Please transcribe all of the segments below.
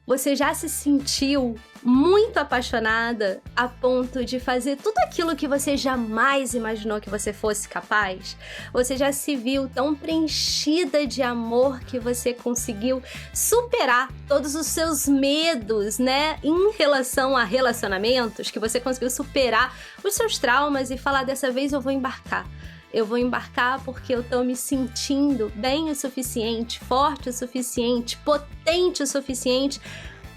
Você já se sentiu muito apaixonada a ponto de fazer tudo aquilo que você jamais imaginou que você fosse capaz? Você já se viu tão preenchida de amor que você conseguiu superar todos os seus medos, né, em relação a relacionamentos, que você conseguiu superar os seus traumas e falar, dessa vez eu vou embarcar. Eu vou embarcar porque eu tô me sentindo bem o suficiente, forte o suficiente, potente o suficiente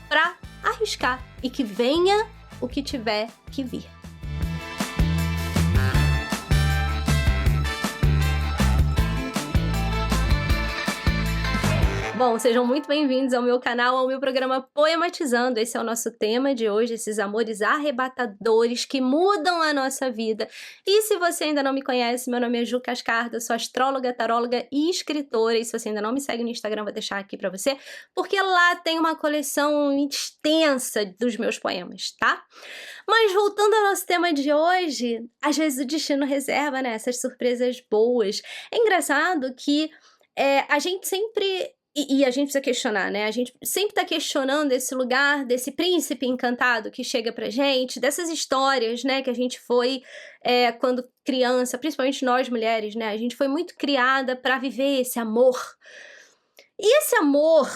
para arriscar e que venha o que tiver que vir. Bom, sejam muito bem-vindos ao meu canal, ao meu programa Poematizando. Esse é o nosso tema de hoje, esses amores arrebatadores que mudam a nossa vida. E se você ainda não me conhece, meu nome é Ju Cascarda, sou astróloga, taróloga e escritora. E se você ainda não me segue no Instagram, vou deixar aqui pra você, porque lá tem uma coleção extensa dos meus poemas, tá? Mas voltando ao nosso tema de hoje, às vezes o destino reserva, né, essas surpresas boas. É engraçado que a gente sempre... E a gente precisa questionar, né? A gente sempre tá questionando esse lugar desse príncipe encantado que chega pra gente, dessas histórias, né, que a gente foi quando criança, principalmente nós mulheres, né? A gente foi muito criada pra viver esse amor. E esse amor,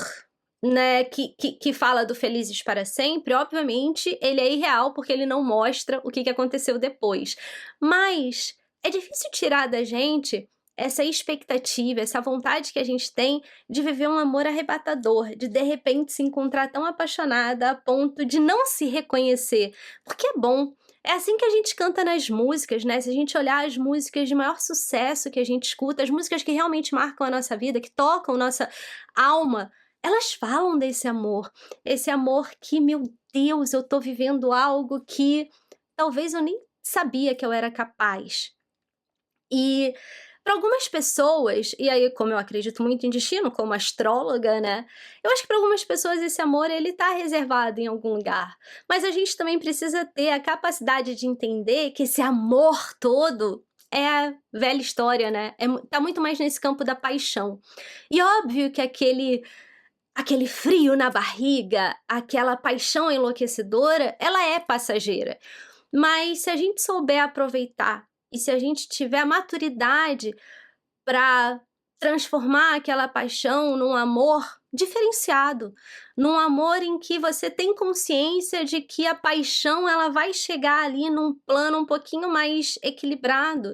né, que fala do felizes para sempre, obviamente, ele é irreal porque ele não mostra o que aconteceu depois. Mas é difícil tirar da gente essa expectativa, essa vontade que a gente tem de viver um amor arrebatador, de repente se encontrar tão apaixonada a ponto de não se reconhecer, porque é bom. É assim que a gente canta nas músicas, né? Se a gente olhar as músicas de maior sucesso que a gente escuta, as músicas que realmente marcam a nossa vida, que tocam nossa alma, elas falam desse amor. Esse amor que, meu Deus, eu tô vivendo algo que talvez eu nem sabia que eu era capaz. E para algumas pessoas, e aí como eu acredito muito em destino, como astróloga, né, eu acho que para algumas pessoas esse amor ele tá reservado em algum lugar, mas a gente também precisa ter a capacidade de entender que esse amor todo é a velha história, né, tá muito mais nesse campo da paixão. E óbvio que aquele frio na barriga, aquela paixão enlouquecedora, ela é passageira, mas se a gente souber aproveitar e se a gente tiver a maturidade para transformar aquela paixão num amor diferenciado, num amor em que você tem consciência de que a paixão ela vai chegar ali num plano um pouquinho mais equilibrado,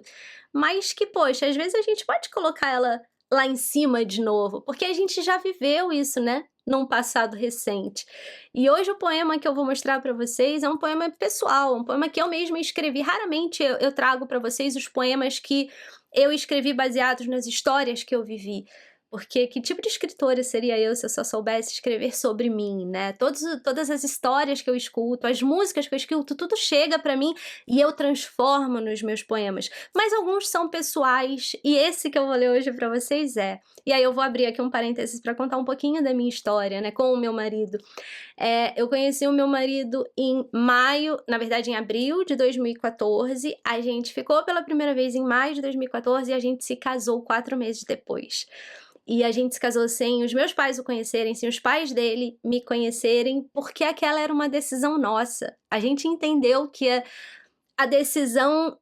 mas que, poxa, às vezes a gente pode colocar ela lá em cima de novo, porque a gente já viveu isso, né? Num passado recente. E hoje o poema que eu vou mostrar para vocês é um poema pessoal, um poema que eu mesma escrevi. Raramente eu trago para vocês os poemas que eu escrevi baseados nas histórias que eu vivi. Porque que tipo de escritora seria eu se eu só soubesse escrever sobre mim, né? Todas as histórias que eu escuto, as músicas que eu escuto, tudo chega pra mim e eu transformo nos meus poemas. Mas alguns são pessoais e esse que eu vou ler hoje pra vocês é. E aí eu vou abrir aqui um parênteses pra contar um pouquinho da minha história, né, com o meu marido. Eu conheci o meu marido em maio, na verdade em abril de 2014. A gente ficou pela primeira vez em maio de 2014 e a gente se casou 4 meses depois. E a gente se casou sem os meus pais o conhecerem, sem os pais dele me conhecerem, porque aquela era uma decisão nossa. A gente entendeu que a decisão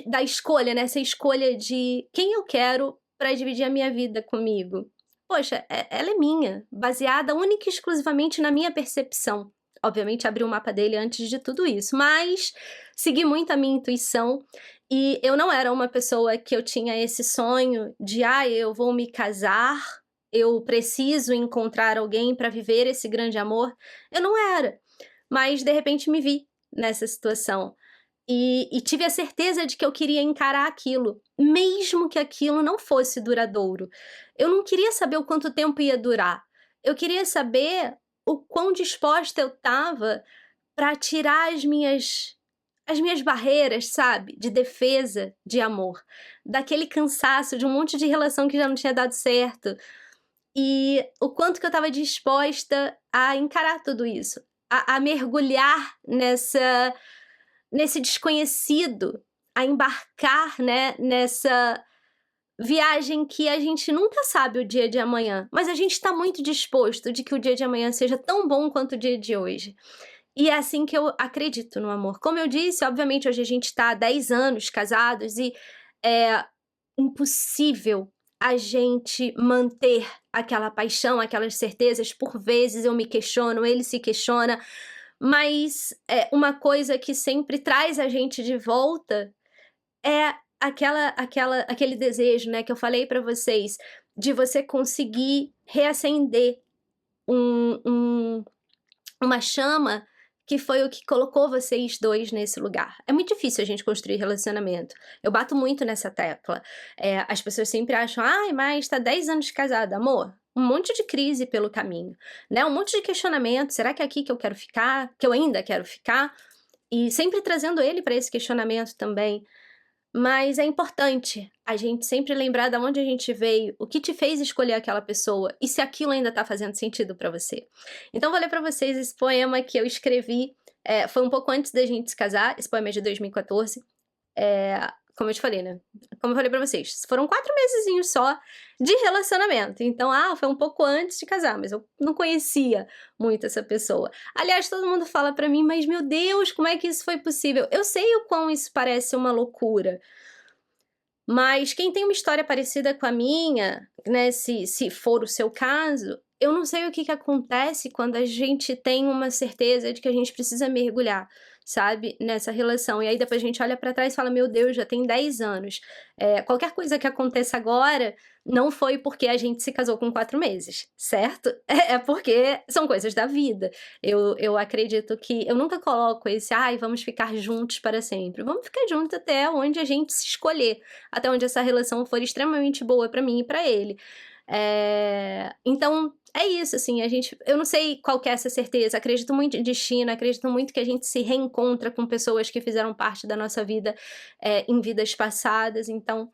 da escolha, né? Essa escolha de quem eu quero para dividir a minha vida comigo. Poxa, ela é minha, baseada única e exclusivamente na minha percepção. Obviamente abri o mapa dele antes de tudo isso, mas segui muito a minha intuição. E eu não era uma pessoa que eu tinha esse sonho de, eu vou me casar, eu preciso encontrar alguém para viver esse grande amor. Eu não era, mas de repente me vi nessa situação. E tive a certeza de que eu queria encarar aquilo, mesmo que aquilo não fosse duradouro. Eu não queria saber o quanto tempo ia durar. Eu queria saber o quão disposta eu estava para tirar as minhas barreiras, sabe, de defesa de amor, daquele cansaço de um monte de relação que já não tinha dado certo, e o quanto que eu estava disposta a encarar tudo isso, a mergulhar nesse desconhecido, a embarcar, né, viagem que a gente nunca sabe o dia de amanhã, mas a gente está muito disposto de que o dia de amanhã seja tão bom quanto o dia de hoje. E é assim que eu acredito no amor. Como eu disse, obviamente hoje a gente está há 10 anos casados e é impossível a gente manter aquela paixão, aquelas certezas. Por vezes eu me questiono, ele se questiona, mas uma coisa que sempre traz a gente de volta é aquele desejo, né, que eu falei pra vocês, de você conseguir reacender um um uma chama que foi o que colocou vocês 2 nesse lugar. É muito difícil a gente construir relacionamento. Eu bato muito nessa tecla. As pessoas sempre acham: "Ai, mas tá 10 anos de casada". Amor, um monte de crise pelo caminho, né, um monte de questionamento: "Será que é aqui que eu quero ficar? Que eu ainda quero ficar?". E sempre trazendo ele pra esse questionamento também. Mas é importante a gente sempre lembrar da onde a gente veio, o que te fez escolher aquela pessoa e se aquilo ainda tá fazendo sentido pra você. Então vou ler pra vocês esse poema que eu escrevi, foi um pouco antes da gente se casar, esse poema é de 2014. Como eu te falei, né, como eu falei pra vocês, foram 4 mesezinhos só de relacionamento, então, foi um pouco antes de casar, mas eu não conhecia muito essa pessoa. Aliás, todo mundo fala pra mim: "Mas meu Deus, como é que isso foi possível?". Eu sei o quão isso parece uma loucura, mas quem tem uma história parecida com a minha, né, se for o seu caso, eu não sei o que que acontece quando a gente tem uma certeza de que a gente precisa mergulhar, sabe, nessa relação. E aí depois a gente olha pra trás e fala: "Meu Deus, já tem 10 anos". Qualquer coisa que aconteça agora, não foi porque a gente se casou com 4 meses, certo? É porque são coisas da vida. Eu acredito que eu nunca coloco esse: "Ai, vamos ficar juntos para sempre". Vamos ficar juntos até onde a gente se escolher, até onde essa relação for extremamente boa pra mim e pra ele. Então é isso, assim, eu não sei qual que é essa certeza, acredito muito em destino, acredito muito que a gente se reencontra com pessoas que fizeram parte da nossa vida, em vidas passadas, então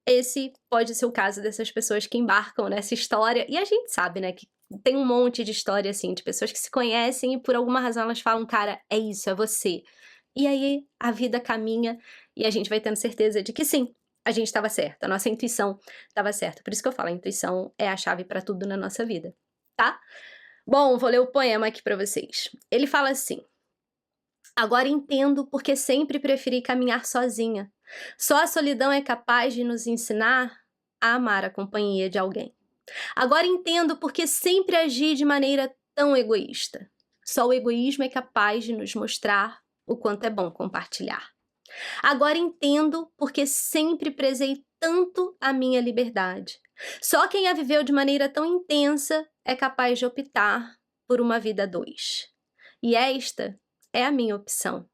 esse pode ser o caso dessas pessoas que embarcam nessa história, e a gente sabe, né, que tem um monte de história, assim, de pessoas que se conhecem e por alguma razão elas falam: "Cara, é isso, é você". E aí a vida caminha e a gente vai tendo certeza de que sim, a gente estava certa, a nossa intuição estava certa. Por isso que eu falo, a intuição é a chave para tudo na nossa vida, tá? Bom, vou ler o poema aqui para vocês. Ele fala assim: "Agora entendo porque sempre preferi caminhar sozinha. Só a solidão é capaz de nos ensinar a amar a companhia de alguém. Agora entendo porque sempre agi de maneira tão egoísta. Só o egoísmo é capaz de nos mostrar o quanto é bom compartilhar. Agora entendo porque sempre prezei tanto a minha liberdade. Só quem a viveu de maneira tão intensa é capaz de optar por uma vida a dois. E esta é a minha opção.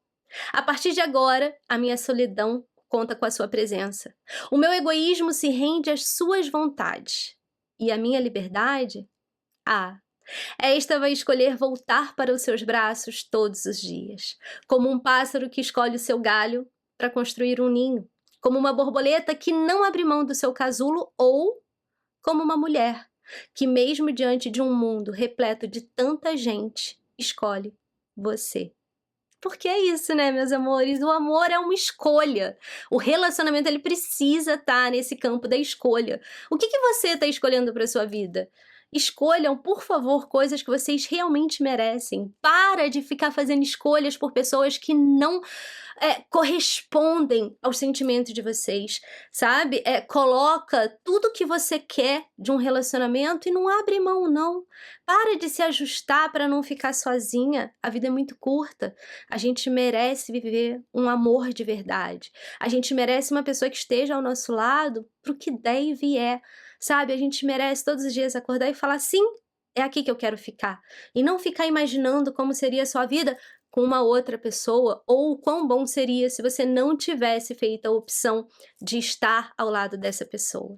A partir de agora, a minha solidão conta com a sua presença. O meu egoísmo se rende às suas vontades. E a minha liberdade? Esta vai escolher voltar para os seus braços todos os dias, como um pássaro que escolhe o seu galho para construir um ninho, como uma borboleta que não abre mão do seu casulo ou como uma mulher que, mesmo diante de um mundo repleto de tanta gente, escolhe você. Porque é isso, né, meus amores? O amor é uma escolha. O relacionamento, ele precisa estar nesse campo da escolha. O que que você está escolhendo para sua vida? Escolham, por favor, coisas que vocês realmente merecem. Para de ficar fazendo escolhas por pessoas que não correspondem aos sentimentos de vocês, sabe? Coloca tudo que você quer de um relacionamento e não abre mão, não. Para de se ajustar para não ficar sozinha. A vida é muito curta. A gente merece viver um amor de verdade. A gente merece uma pessoa que esteja ao nosso lado pro que der e vier, sabe? A gente merece todos os dias acordar e falar: sim, é aqui que eu quero ficar. E não ficar imaginando como seria a sua vida com uma outra pessoa, ou o quão bom seria se você não tivesse feito a opção de estar ao lado dessa pessoa.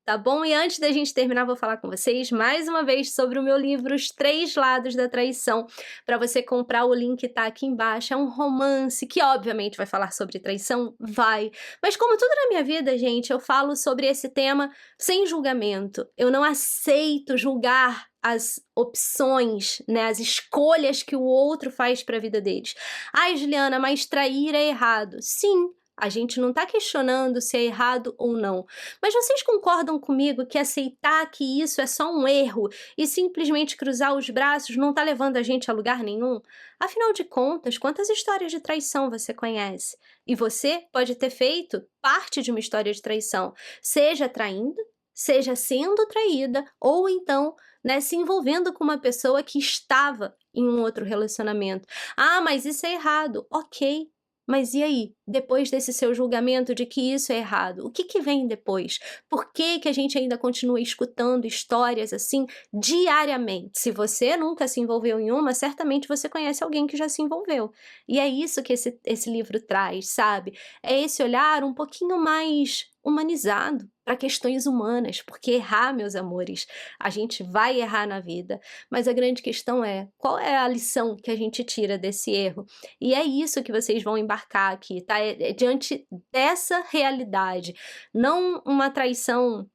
Tá bom? E antes da gente terminar, vou falar com vocês mais uma vez sobre o meu livro Os Três Lados da Traição. Para você comprar, o link tá aqui embaixo. É um romance que obviamente vai falar sobre traição, vai. Mas como tudo na minha vida, gente, eu falo sobre esse tema sem julgamento. Eu não aceito julgar as opções, né, as escolhas que o outro faz para a vida deles. Ai, Juliana, mas trair é errado. Sim, A gente não está questionando se é errado ou não. Mas vocês concordam comigo que aceitar que isso é só um erro e simplesmente cruzar os braços não está levando a gente a lugar nenhum? Afinal de contas, quantas histórias de traição você conhece? E você pode ter feito parte de uma história de traição, seja traindo, seja sendo traída, ou então, né, se envolvendo com uma pessoa que estava em um outro relacionamento. Ah, mas isso é errado. Ok. Mas e aí? Depois desse seu julgamento de que isso é errado, o que que vem depois? Por que que a gente ainda continua escutando histórias assim diariamente? Se você nunca se envolveu em uma, certamente você conhece alguém que já se envolveu. E é isso que esse livro traz, sabe? É esse olhar um pouquinho mais humanizado para questões humanas, porque errar, meus amores, a gente vai errar na vida, mas a grande questão é, qual é a lição que a gente tira desse erro? E é isso que vocês vão embarcar aqui, tá? É diante dessa realidade, não uma traição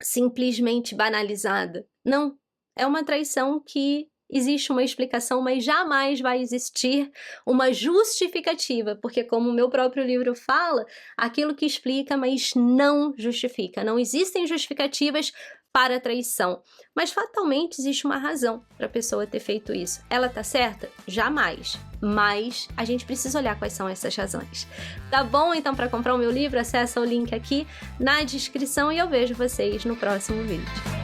simplesmente banalizada, não, é uma traição que existe uma explicação, mas jamais vai existir uma justificativa, porque como o meu próprio livro fala, aquilo que explica, mas não justifica. Não existem justificativas para a traição, mas fatalmente existe uma razão para a pessoa ter feito isso. Ela tá certa? Jamais. Mas a gente precisa olhar quais são essas razões. Tá bom? Então, para comprar o meu livro, acessa o link aqui na descrição e eu vejo vocês no próximo vídeo.